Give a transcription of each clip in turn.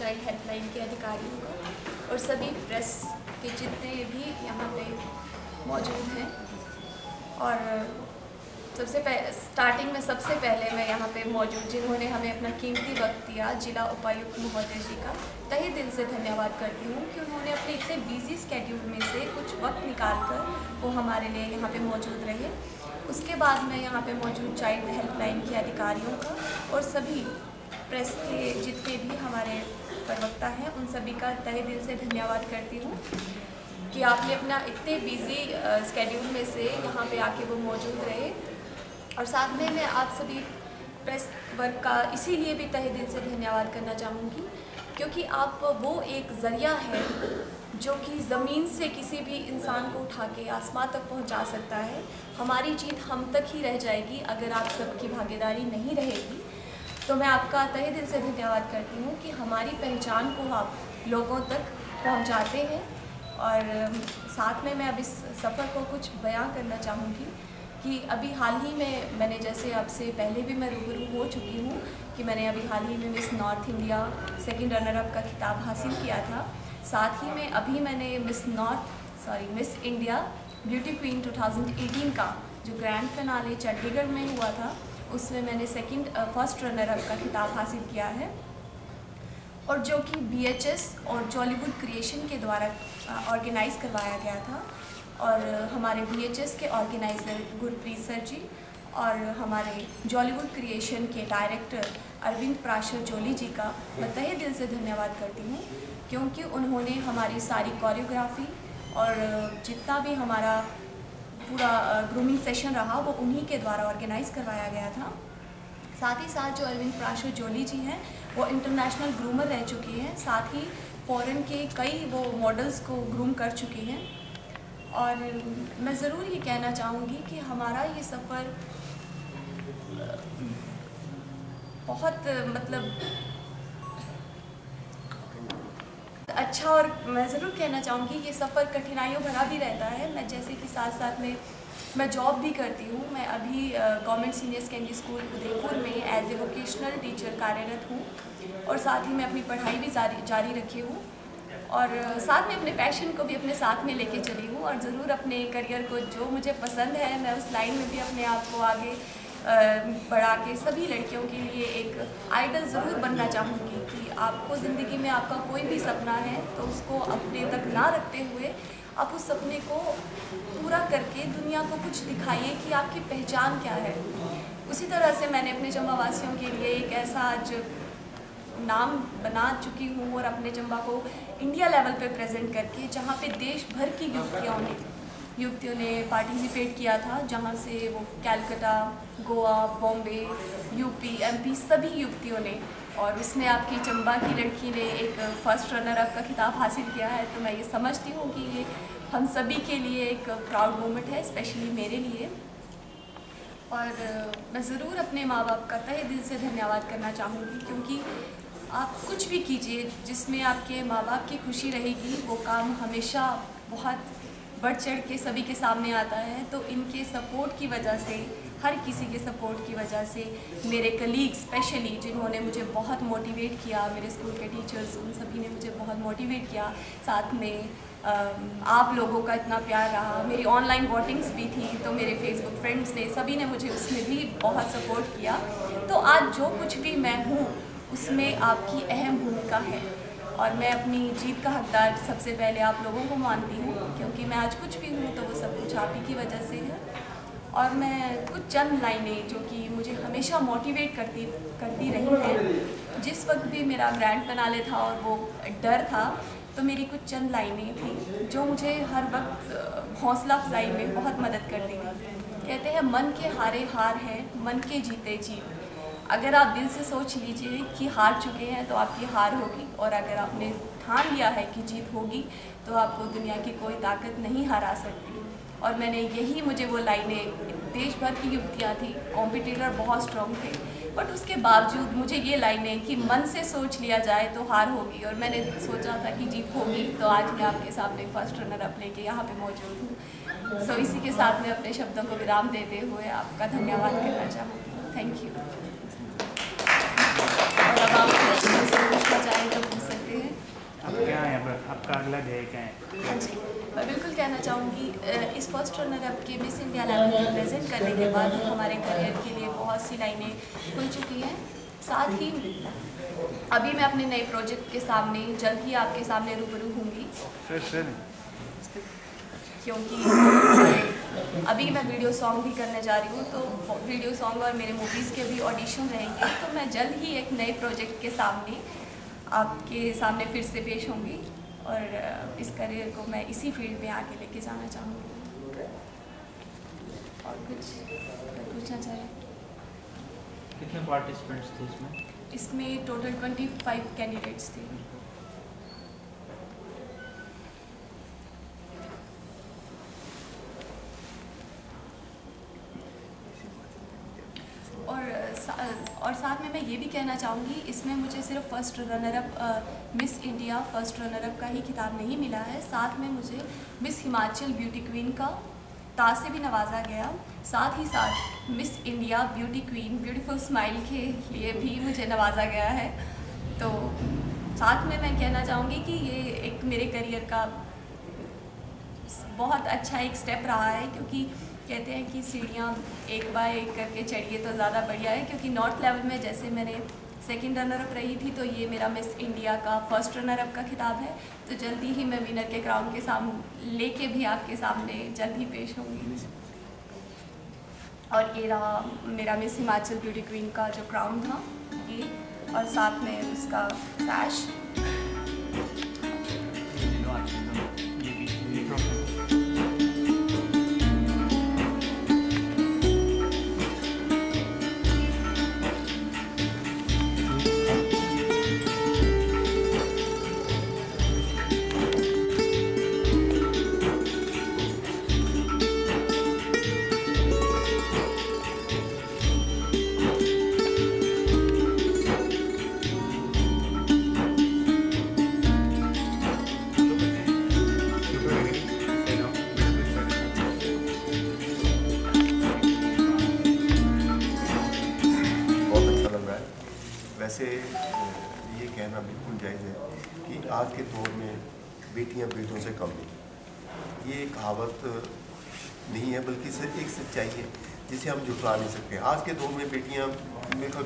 Child helpline के अधिकारियों का और सभी प्रेस के जितने भी यहाँ पे मौजूद हैं। और स्टार्टिंग में सबसे पहले मैं यहाँ पे मौजूद जिन्होंने हमें अपना कीमती वक्त दिया, जिला उपायुक्त महोदय जी का तहे दिल से धन्यवाद करती हूँ कि उन्होंने अपने इतने बिजी स्केड्यूल में से कुछ वक्त निकाल कर वो हमारे लिए यहाँ पे मौजूद रहे। उसके बाद मैं यहाँ पे मौजूद चाइल्ड हेल्पलाइन के अधिकारियों का और सभी प्रेस के जितने भी हमारे प्रवक्ता हैं उन सभी का तहे दिल से धन्यवाद करती हूँ कि आपने अपना इतने बिजी स्केड्यूल में से यहाँ पे आके वो मौजूद रहे। और साथ में मैं आप सभी प्रेस वर्क का इसीलिए भी तहे दिल से धन्यवाद करना चाहूँगी क्योंकि आप वो एक ज़रिया है जो कि ज़मीन से किसी भी इंसान को उठा के आसमान तक पहुँचा सकता है। हमारी जीत हम तक ही रह जाएगी अगर आप सबकी भागीदारी नहीं रहेगी। तो मैं आपका तहे दिल से धन्यवाद करती हूँ कि हमारी पहचान को आप लोगों तक पहुँचाते हैं। और साथ में मैं अब इस सफ़र को कुछ बयां करना चाहूँगी कि अभी हाल ही में मैंने जैसे आपसे पहले भी मैं रूबरू हो चुकी हूँ कि मैंने अभी हाल ही में miss north India second runner up का खिताब हासिल किया था। साथ ही में अभी मैंने मिस इंडिया ब्यूटी क्वीन 2018 का जो ग्रैंड फिनाले चंडीगढ़ में हुआ था उसमें मैंने फर्स्ट रनर अप का खिताब हासिल किया है और जो कि BHS और जॉलीवुड क्रिएशन के द्वारा ऑर्गेनाइज़ करवाया गया था। और हमारे BHS के ऑर्गेनाइज़र गुरप्रीत सर जी और हमारे जॉलीवुड क्रिएशन के डायरेक्टर अरविंद प्राशर जोली जी का मैं तहे दिल से धन्यवाद करती हूँ क्योंकि उन्होंने हमारी सारी कोरियोग्राफी और जितना भी हमारा पूरा ग्रूमिंग सेशन रहा वो उन्हीं के द्वारा ऑर्गेनाइज़ करवाया गया था। साथ ही साथ जो अरविंद प्राशर जोली जी हैं वो इंटरनेशनल ग्रूमर रह चुकी हैं, साथ ही फॉरेन के कई वो मॉडल्स को ग्रूम कर चुकी हैं। और मैं ज़रूर ये कहना चाहूँगी कि हमारा ये सफ़र बहुत अच्छा और मैं ज़रूर कहना चाहूँगी ये सफ़र कठिनाइयों भरा भी रहता है। मैं जैसे कि साथ साथ में मैं जॉब भी करती हूँ। मैं अभी government senior secondary school Udaipur में एज ए वोकेशनल टीचर कार्यरत हूँ और साथ ही मैं अपनी पढ़ाई भी जारी रखी हूँ। और साथ में अपने पैशन को भी अपने साथ में लेके चली हूँ और ज़रूर अपने करियर को जो मुझे पसंद है मैं उस लाइन में भी अपने आप को आगे बढ़ा के सभी लड़कियों के लिए एक आइडल ज़रूर बनना चाहूँगी कि आपको ज़िंदगी में आपका कोई भी सपना है तो उसको अपने तक ना रखते हुए आप उस सपने को पूरा करके दुनिया को कुछ दिखाइए कि आपकी पहचान क्या है। उसी तरह से मैंने अपने चंबा वासियों के लिए एक ऐसा आज नाम बना चुकी हूँ और अपने चंबा को इंडिया लेवल पे प्रेजेंट करके जहाँ पे देश भर की युवतियों ने पार्टिसिपेट किया था, जहाँ से वो कैलकाटा, गोवा, बॉम्बे, यूपी, एमपी सभी युवतियों ने, और उसमें आपकी चंबा की लड़की ने एक फर्स्ट रनर अप का खिताब हासिल किया है। तो मैं ये समझती हूँ कि ये हम सभी के लिए एक प्राउड मोमेंट है, स्पेशली मेरे लिए। और मैं ज़रूर अपने माँ बाप का तहे दिल से धन्यवाद करना चाहूँगी, क्योंकि आप कुछ भी कीजिए जिसमें आपके माँ बाप की खुशी रहेगी, वो काम हमेशा बहुत बढ़ चढ़ के सभी के सामने आता है। तो इनके सपोर्ट की वजह से, हर किसी के सपोर्ट की वजह से, मेरे कलीग स्पेशली जिन्होंने मुझे बहुत मोटिवेट किया, मेरे स्कूल के टीचर्स, उन सभी ने मुझे बहुत मोटिवेट किया। साथ में आप लोगों का इतना प्यार रहा, मेरी ऑनलाइन वोटिंग्स भी थी, तो मेरे फेसबुक फ्रेंड्स ने, सभी ने मुझे उसमें भी बहुत सपोर्ट किया। तो आज जो कुछ भी मैं हूँ उसमें आपकी अहम भूमिका है, और मैं अपनी जीत का हकदार सबसे पहले आप लोगों को मानती हूँ, क्योंकि मैं आज कुछ भी हूँ तो वो सब कुछ आप ही की वजह से है। और मैं कुछ चंद लाइनें जो कि मुझे हमेशा मोटिवेट करती रही हैं, जिस वक्त भी मेरा ग्रैंड फिनाले था और वो डर था, तो मेरी कुछ चंद लाइनें थी जो मुझे हर वक्त हौसला अफजाई में बहुत मदद करती थी। कहते हैं मन के हारे हार है, मन के जीते जीत। अगर आप दिल से सोच लीजिए कि हार चुके हैं तो आपकी हार होगी, और अगर आपने ठान लिया है कि जीत होगी तो आपको दुनिया की कोई ताकत नहीं हरा सकती। और मैंने यही, मुझे वो लाइनें, देश भर की युवतियाँ थी, कॉम्पिटिटर बहुत स्ट्रॉन्ग थे, बट उसके बावजूद मुझे ये लाइनें कि मन से सोच लिया जाए तो हार होगी, और मैंने सोचा था कि जीत होगी, तो आज मैं आपके सामने फर्स्ट रनर अप लेके यहाँ पे मौजूद हूँ। सो इसी के साथ मैं अपने शब्दों को विराम देते हुए आपका धन्यवाद करना चाहूँगी। Thank you. और अब आप पूछना चाहें तो पूछ सकते हैं। अब क्या है, आपका अगला ध्येय क्या है? हाँ जी, मैं बिल्कुल कहना चाहूँगी, इस फर्स्ट रनर अप के मिस इंडिया लेवल में प्रेजेंट करने के बाद हमारे करियर के लिए बहुत सी लाइनें खुल चुकी हैं। साथ ही अभी मैं अपने नए प्रोजेक्ट के सामने जल्द ही आपके सामने रूबरू होंगी, क्योंकि अभी मैं वीडियो सॉन्ग भी करने जा रही हूँ, तो वीडियो सॉन्ग और मेरे मूवीज़ के भी ऑडिशन रहेंगे। तो मैं जल्द ही एक नए प्रोजेक्ट के सामने आपके सामने फिर से पेश होंगी, और इस करियर को मैं इसी फील्ड में आगे लेके जाना चाहूँगी। और कुछ पूछना चाहें? कितने पार्टिसिपेंट्स थे इसमें? इसमें टोटल 25 कैंडिडेट्स थे। और साथ में मैं ये भी कहना चाहूँगी, इसमें मुझे सिर्फ first runner up miss India first runner up का ही खिताब नहीं मिला है, साथ में मुझे मिस हिमाचल ब्यूटी क्वीन का ताज से भी नवाजा गया। साथ ही साथ miss India beauty queen beautiful smile के लिए भी मुझे नवाजा गया है। तो साथ में मैं कहना चाहूँगी कि ये एक मेरे करियर का बहुत अच्छा एक स्टेप रहा है, क्योंकि कहते हैं कि सीढ़ियाँ एक बाय एक करके चढ़िए तो ज़्यादा बढ़िया है। क्योंकि नॉर्थ लेवल में जैसे मैंने सेकंड रनर अप रही थी, तो ये मेरा मिस इंडिया का फर्स्ट रनर अप का खिताब है। तो जल्दी ही मैं विनर के क्राउन के सामने लेके भी आपके सामने जल्द ही पेश होंगी। और ये रहा मेरा मिस हिमाचल ब्यूटी क्वीन का जो क्राउन था ये, और साथ में उसका सैश। वैसे ये कहना बिल्कुल जायज़ है कि आज के दौर में बेटियां बेटों से कम नहीं। ये कहावत नहीं है, बल्कि एक सच्चाई है जिसे हम झुठला नहीं सकते। आज के दौर में बेटियां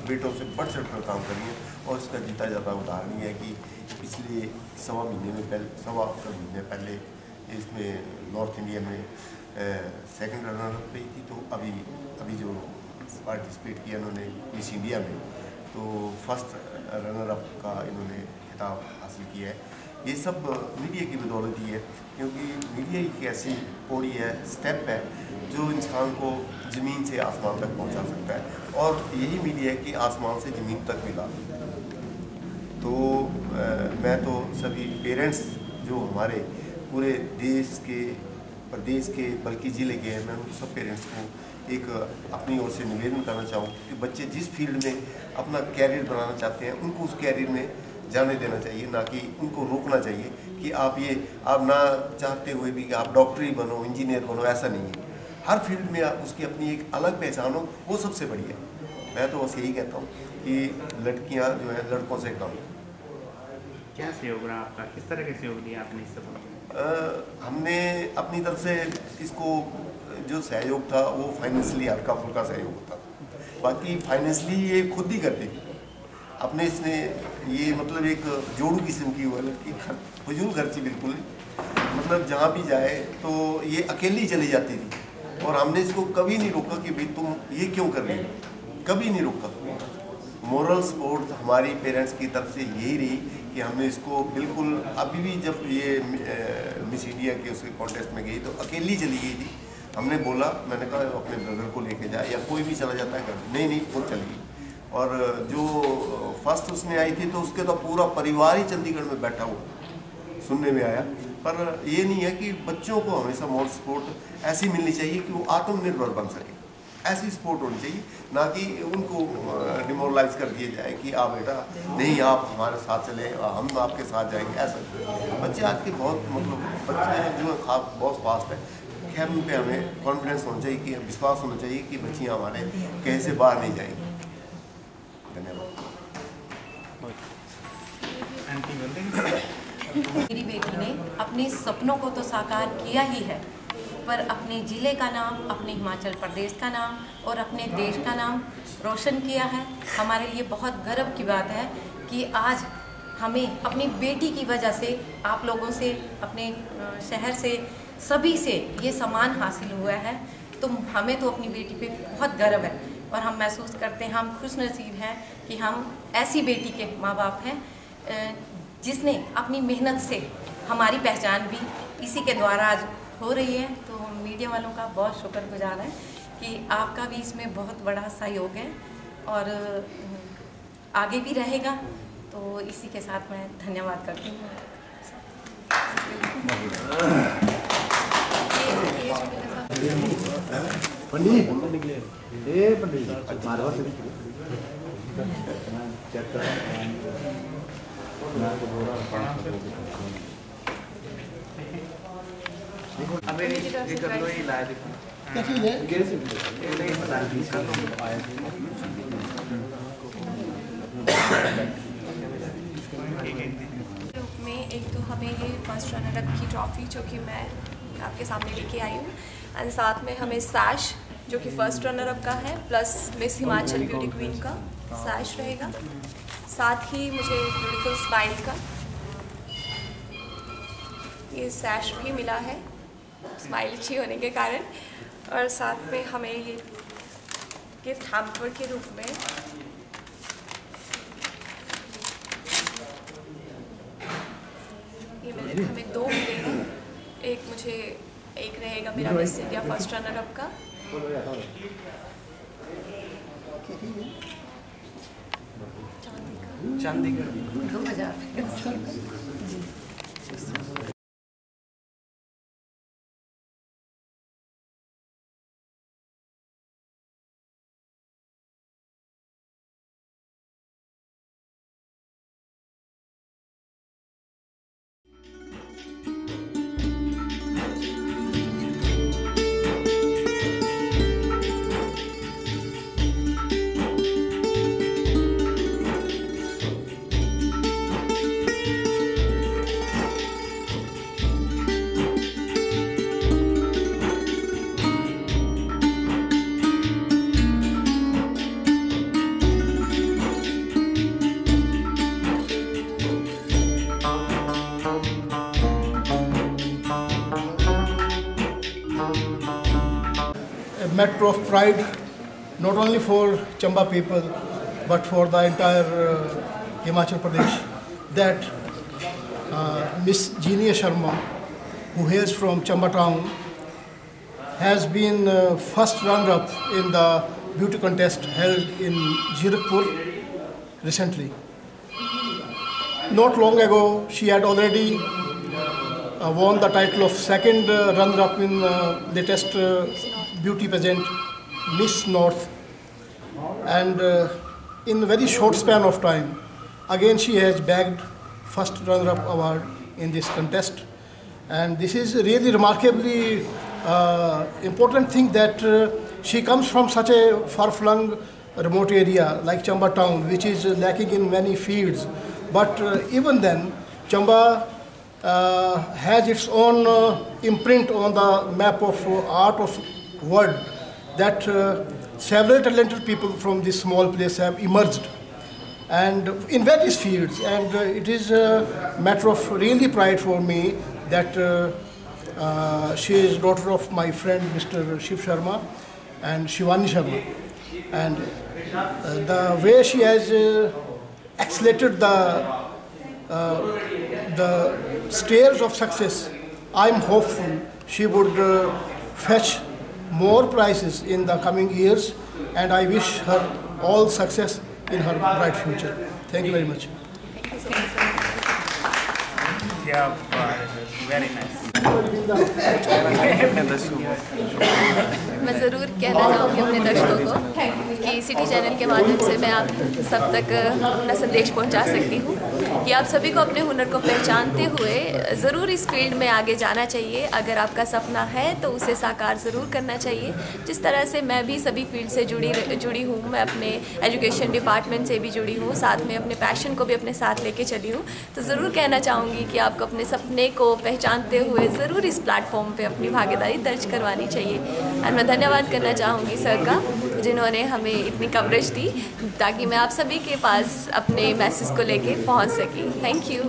बेटों से बढ़ चढ़ कर काम कर रही हैं, और इसका जीता जाता उदाहरण ये है कि पिछले सवा महीने पहले इसमें नॉर्थ इंडिया में सेकंड रनर अप रही थी। तो अभी जो पार्टिसिपेट किया इन्होंने मिस इंडिया में, तो फर्स्ट रनर अप का इन्होंने खिताब हासिल किया है। ये सब मीडिया की बदौलत ही है, क्योंकि मीडिया एक ऐसी पौड़ी है, स्टेप है, जो इंसान को ज़मीन से आसमान तक पहुंचा सकता है, और यही मीडिया है कि आसमान से ज़मीन तक मिला। तो मैं तो सभी पेरेंट्स जो हमारे पूरे देश के, प्रदेश के, बल्कि ज़िले के हैं, मैं उन सब पेरेंट्स को एक अपनी ओर से निवेदन करना चाहूँ कि बच्चे जिस फील्ड में अपना कैरियर बनाना चाहते हैं, उनको उस कैरियर में जाने देना चाहिए, ना कि उनको रोकना चाहिए कि आप ना चाहते हुए भी कि आप डॉक्टर ही बनो, इंजीनियर बनो, ऐसा नहीं है। हर फील्ड में उसकी अपनी एक अलग पहचान हो, वो सबसे बढ़िया है। मैं तो बस यही कहता हूँ कि लड़कियाँ जो हैं लड़कों से कम। क्या सहयोग रहा आपका, किस तरह का सहयोग दिया आपने इस सब? हमने अपनी तरफ से इसको जो सहयोग था वो फाइनेंशियली हल्का फुल्का सहयोग होता था, बाकी फाइनेंशियली ये खुद ही करती थी अपने। इसने ये मतलब एक जोड़ू किस्म की हुआ लड़की, फजूल खर्ची बिल्कुल नहीं, मतलब जहाँ भी जाए तो ये अकेली चली जाती थी, और हमने इसको कभी नहीं रोका कि भाई तुम ये क्यों कर रही हो, कभी नहीं रोका। मोरल सपोर्ट हमारी पेरेंट्स की तरफ से यही रही कि हमने इसको बिल्कुल, अभी भी जब ये मिस इंडिया के उसके कॉन्टेस्ट में गई तो अकेली चली गई थी। हमने बोला, मैंने कहा अपने ब्रदर को लेके जाए, या कोई भी चला जाता है घर, नहीं वो चली गई। और जो फर्स्ट उसने आई थी तो उसके तो पूरा परिवार ही चंडीगढ़ में बैठा हुआ सुनने में आया। पर ये नहीं है कि बच्चों को हमेशा मोरल सपोर्ट ऐसी मिलनी चाहिए कि वो आत्मनिर्भर बन सके, ऐसी सपोर्ट होनी चाहिए, ना कि उनको डिमोरलाइज कर दिया जाए कि आप बेटा नहीं आप हमारे साथ चले, हम आपके साथ जाएंगे, ऐसा। बच्चे आज के बहुत बच्चे जो है बहुत फास्ट है। खैर उन पर हमें कॉन्फिडेंस होना चाहिए, कि विश्वास होना चाहिए कि बच्चियाँ हमारे कहीं से बाहर नहीं जाएंगी। धन्यवाद। मेरी बेटी ने अपने सपनों को तो साकार किया ही है, पर अपने ज़िले का नाम, अपने हिमाचल प्रदेश का नाम और अपने देश का नाम रोशन किया है। हमारे लिए बहुत गर्व की बात है कि आज हमें अपनी बेटी की वजह से, आप लोगों से, अपने शहर से, सभी से ये सम्मान हासिल हुआ है। तो हमें तो अपनी बेटी पे बहुत गर्व है, और हम महसूस करते हैं, हम खुशनसीब हैं कि हम ऐसी बेटी के माँ बाप हैं जिसने अपनी मेहनत से हमारी पहचान भी इसी के द्वारा आज हो रही है। तो मीडिया वालों का बहुत शुक्रगुजार है कि आपका भी इसमें बहुत बड़ा सहयोग है, और आगे भी रहेगा। तो इसी के साथ मैं धन्यवाद करती हूँ। ग्रुप में एक तो हमें ये फर्स्ट रनर अप की ट्रॉफी जो कि मैं आपके सामने लेके आई हूँ, एंड साथ में हमें सैश जो कि फर्स्ट रनर अप का है, plus miss Himachal beauty queen का सैश रहेगा। साथ ही मुझे ब्यूटीफुल स्माइल का ये सैश भी मिला है, स्माइल अच्छी होने के कारण। और साथ में हमें ये गिफ्ट हैम्पर के रूप में हमें 2 मिले हैं। एक रहेगा मेरा miss India first runner up का, चांदी का 2000। matter of pride, not only for Chamba people, but for the entire Himachal Pradesh, that Miss Jeenia Sharma, who hails from Chamba town, has been first runner-up in the beauty contest held in Zirakpur recently. Not long ago, she had already won the title of second runner-up in latest beauty pageant, Miss North. And in a very short span of time, again she has bagged first runner-up award in this contest. And this is really remarkably important thing that she comes from such a far-flung remote area like Chamba town, which is lacking in many fields. But even then, Chamba has its own imprint on the map of art of world, that several talented people from this small place have emerged, and in various fields. And it is a matter of really pride for me that she is daughter of my friend Mr. Shiv Sharma and Shivani Sharma. And the way she has accelerated the stairs of success, I am hopeful she would fetch more prizes in the coming years, and I wish her all success in her bright future. Thank you very much. Yeah, very nice. मैं ज़रूर कहना चाहूँगी अपने दर्शकों को कि city channel के माध्यम से मैं आप सब तक अपना संदेश पहुँचा सकती हूँ कि आप सभी को अपने हुनर को पहचानते हुए ज़रूर इस फील्ड में आगे जाना चाहिए। अगर आपका सपना है तो उसे साकार ज़रूर करना चाहिए। जिस तरह से मैं भी सभी फील्ड से जुड़ी हूँ, मैं अपने एजुकेशन डिपार्टमेंट से भी जुड़ी हूँ, साथ में अपने पैशन को भी अपने साथ लेके चली हूँ। तो ज़रूर कहना चाहूँगी कि आपको अपने सपने को पहचानते हुए ज़रूर इस प्लेटफॉर्म पे अपनी भागीदारी दर्ज करवानी चाहिए। और मैं धन्यवाद करना चाहूँगी सर का, जिन्होंने हमें इतनी कवरेज दी ताकि मैं आप सभी के पास अपने मैसेज को लेके पहुँच सकी। Thank you.